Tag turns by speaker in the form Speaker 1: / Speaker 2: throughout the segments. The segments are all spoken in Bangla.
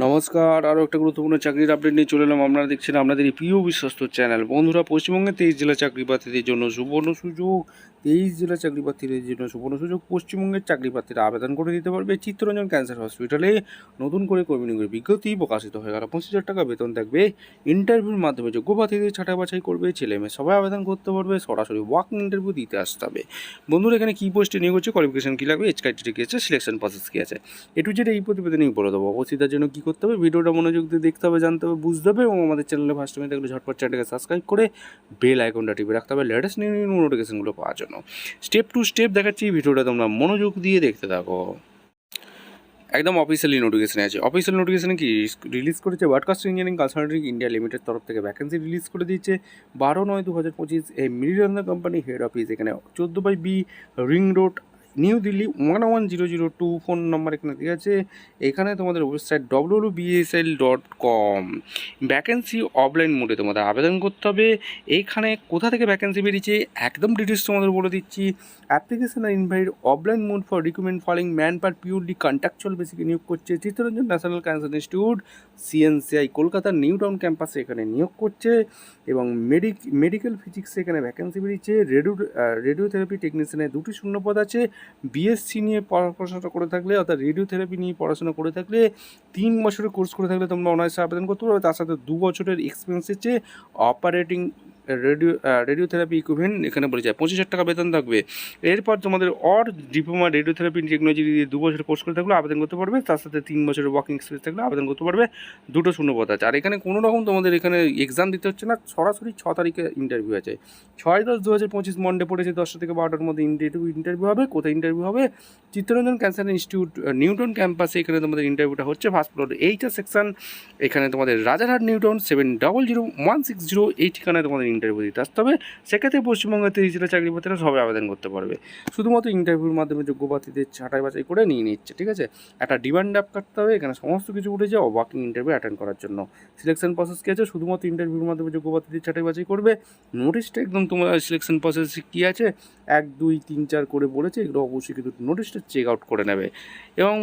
Speaker 1: নমস্কার, আরও একটা গুরুত্বপূর্ণ চাকরির আপডেট নিয়ে চলে এলাম। আপনারা দেখছেন আপনাদের এই প্রিয় বিশ্বস্ত চ্যানেল। বন্ধুরা, পশ্চিমবঙ্গে 23 জেলা চাকরি প্রার্থীদের জন্য সুবর্ণ সুযোগ। 23 জেলা চাকরি প্রার্থীদের জন্য সুবর্ণ সুযোগ। পশ্চিমবঙ্গের চাকরি প্রার্থীরা আবেদন করে দিতে পারবে। চিত্তরঞ্জন ক্যান্সার হসপিটালে নতুন করে কর্মী নিয়োগের বিজ্ঞপ্তি প্রকাশিত হয়ে গেল। 25,000 টাকা বেতন থাকবে। ইন্টারভিউর মাধ্যমে যোগ্য প্রার্থীদের ছাঁটাই বাছাই করবে। ছেলে মেয়ে সবাই আবেদন করতে পারবে। সরাসরি ওয়াকিং ইন্টারভিউ দিতে আসতে হবে। বন্ধুরা, এখানে কী পোস্টে নিয়োগ হচ্ছে, কোয়ালিফিকেশন কী লাগবে, এজ ক্রাইটেরিয়া কী আছে, সিলেকশন প্রসেস কী আছে, একটু যেটা এই প্রতিবেদনেই বলে দেবো। অবশ্যই তার জন্য কী করতে হবে, ভিডিওটা মনোযোগ দিয়ে দেখতে হবে, জানতে হবে, বুঝতে হবে এবং আমাদের চ্যানেলে ফার্স্ট টাইমে থাকলে ঝটপট চ্যানেলটাকে সাবস্ক্রাইব করে বেল আইকনটা টিপে রাখতে হবে লেটেস্ট নিউ নোটিফিকেশনগুলো পাওয়ার জন্য। স্টেপ টু স্টেপ দেখাচ্ছি, ভিডিওটা তোমরা মনোযোগ দিয়ে দেখতে থাকো। একদম অফিসিয়ালি নোটিফিকেশন আছে। অফিসিয়াল নোটিফিকেশনে কি রিলিজ করেছে, broadcast engineering consultancy India limited তরফ থেকে ভ্যাকেন্সি রিলিজ করে দিয়েছে 12/9/2025। এই মিরিডান্দা কোম্পানি হেড অফিস এখানে 14/B ring road, new Delhi 11002 phone number এখানে ঠিক আছে। এখানে তোমাদের ওয়েবসাইট www.bsl.com। ভ্যাকেন্সি অফলাইন মোডে তোমাদের আবেদন করতে হবে। এইখানে কোথা থেকে ভ্যাকেন্সি বেরিয়েছে একদম ডিটেলস তোমাদের বলে দিচ্ছি। Application are invite offline mode for recruitment following man per purely contractual বেসিকে নিয়োগ করছে Chittaranjan national cancer institute CNCI কলকাতার নিউ টাউন ক্যাম্পাসে এখানে নিয়োগ করছে। এবং মেডিকেল ফিজিক্সে এখানে ভ্যাকেন্সি বেরিয়েছে। রেডিওথেরাপি টেকনিশিয়ানের 2টি শূন্যপদ আছে। বিএসসি নিয়ে পড়াশোনা করে থাকলে অর্থাৎ রেডিওথেরাপি নিয়ে পড়াশোনা করে থাকলে 3 বছরের কোর্স করে থাকলে তোমরা অনায়াসে আবেদন করতে পারবে। তার সাথে 2 বছরের এক্সপিরিয়েন্স হচ্ছে অপারেটিং রেডিওথেরাপি ইকুইপমেন্ট এখানে বলে যায়। 25,000 টাকা বেতন থাকবে। এরপর তোমাদের ডিপ্লোমা রেডিওথেরাপি টেকনোলজি দিয়ে 2 বছরের কোর্স করে থাকলে আবেদন করতে পারবে। তার সাথে 3 বছরের ওয়ার্কিং এক্সপিরিয়েন্স থাকলে আবেদন করতে পারবে। 2টো শূন্যপদ আছে। আর এখানে কোনো রকম তোমাদের এখানে এক্সাম দিতে হচ্ছে না, সরাসরি 6 তারিখে ইন্টারভিউ আছে। 6/10/2025 মন্ডে পড়েছে, 10টা থেকে 12টার মধ্যে ইন্টারভিউ হবে। কোথায় ইন্টারভিউ হবে? চিত্তরঞ্জন ক্যান্সার ইনস্টিটিউট নিউটন ক্যাম্পাসে এখানে তোমাদের ইন্টারভিউটা হচ্ছে। ফার্স্ট ফ্লোর এইচআর সেকশন, এখানে তোমাদের রাজারহাট নিউটন 700160 এই ঠিকানায় তোমাদের ইন্টারভিউ দিতে আসতে হবে। সেক্ষেত্রে পশ্চিমবঙ্গের 23 জেলা চাকরি প্রার্থীরা সবাই আবেদন করতে পারবে। শুধুমাত্র ইন্টারভিউর মাধ্যমে যোগ্য প্রার্থীদের ছাঁটাই বাছাই করে নিয়ে নিচ্ছে, ঠিক আছে। একটা ডিমান্ড অ্যাপ কাটতে হবে, এখানে সমস্ত কিছু উঠেছে ওয়াকিং ইন্টারভিউ অ্যাটেন্ড করার জন্য। সিলেকশন প্রসেস কী আছে, শুধুমাত্র ইন্টারভিউর মাধ্যমে যোগ্য প্রার্থীদের ছাঁটাই বাছাই করবে। নোটিশটা একদম তোমার সিলেকশন প্রসেস কী আছে 1 2 3 4 করে বলেছে, এগুলো অবশ্যই কিন্তু নোটিশটা চেক আউট করে নেবে। এবং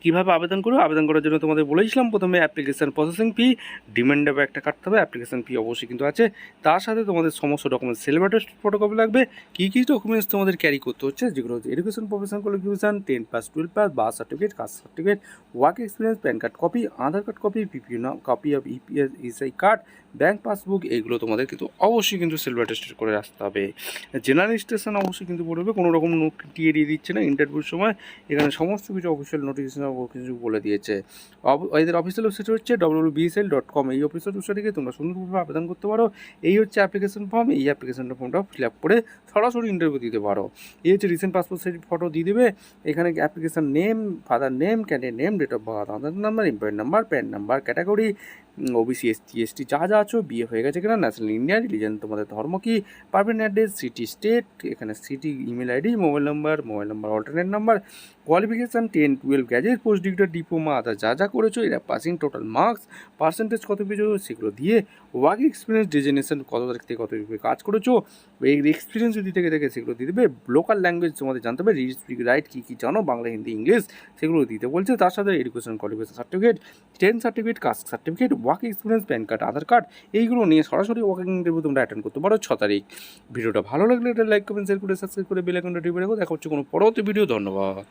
Speaker 1: কীভাবে আবেদন করবে, আবেদন করার জন্য তোমাদের বলেছিলাম প্রথমে application processing fee, demand draft একটা কাটতে হবে, অ্যাপ্লিকেশান ফি অবশ্যই কিন্তু আছে। তার সাথে তোমাদের সমস্ত ডকুমেন্টস সিলেবাস ফটোকপি লাগবে। কী কী ডকুমেন্টস তোমাদের ক্যারি করতে হচ্ছে, যেগুলো হচ্ছে education professional qualification 10 pass 12 pass, birth certificate, caste certificate, work experience, PAN card copy, Aadhaar card copy, PPO copy of EPS ESI card, bank passbook, এইগুলো তোমাদের কিন্তু অবশ্যই কিন্তু সিলভার টেস্টেড করে আসতে হবে। জেনারেল স্টেশন অবশ্যই কিন্তু পড়বে, কোনো রকম নোট দিয়ে দিচ্ছে না ইন্টারভিউর সময়। এখানে সমস্ত কিছু অফিসিয়াল নোটিফিকেশন কিছু বলে দিয়েছে। এদের অফিসিয়াল ওয়েবসাইট হচ্ছে www.bsl.com। এই অফিসিয়াল ওয়েবসাইটে গিয়ে তোমরা সুন্দরভাবে আবেদন করতে পারো। এই হচ্ছে অ্যাপ্লিকেশন ফর্ম, এই অ্যাপ্লিকেশন ফর্মটা ফিল আপ করে সরাসরি ইন্টারভিউ দিতে পারো। এই হচ্ছে রিসেন্ট পাসপোর্ট সাইজ ফটো দিয়ে দেবে। এখানে application name, father name, candidate name, date of birth, Aadhaar number, employer number, PAN number, category, OBC ST ST যা যা আছো, বিয়ে হয়ে গেছে কিনা, ন্যাশনাল ইন্ডিয়া, রিলিজন তোমাদের ধর্ম কী, পারমানেন্ট অ্যাড্রেস, সিটি স্টেট, এখানে city, email ID, mobile number alternate number, qualification 10 12 graduate, post degree, diploma, other যা যা করেছো, এরা পাসিং, টোটাল মার্কস, পার্সেন্টেজ কত পেয়েছো সেগুলো দিয়ে, ওয়ার্ক এক্সপিরিয়েন্স, ডেজিনেশন কত তারিখ থেকে কত কাজ করেছো, এই এক্সপিরিয়েন্স যদি থেকে থাকে সেগুলো দিয়ে দেবে। লোকাল ল্যাঙ্গুয়েজ তোমাদের জানতে হবে, রিড স্পিক রাইট কী কী জানো, বাংলা হিন্দি ইংলিশ, সেগুলো দিতে বলছে। তার সাথে education qualification certificate, 10 certificate, caste certificate, work experience, PAN card, Aadhaar card, এইগুলো নিয়ে সরাসরি ওয়ার্কিং ইন্টারভিউ তোমরা অ্যাটেন্ড করতে পারো 6 তারিখ। ভিডিওটা ভালো লাগলে এটা লাইক কমেন্ট শেয়ার করে সাবস্ক্রাইব করে বেল আইকনটা টিপে রাখো। দেখা হচ্ছে কোনো পরবর্তী ভিডিও। ধন্যবাদ।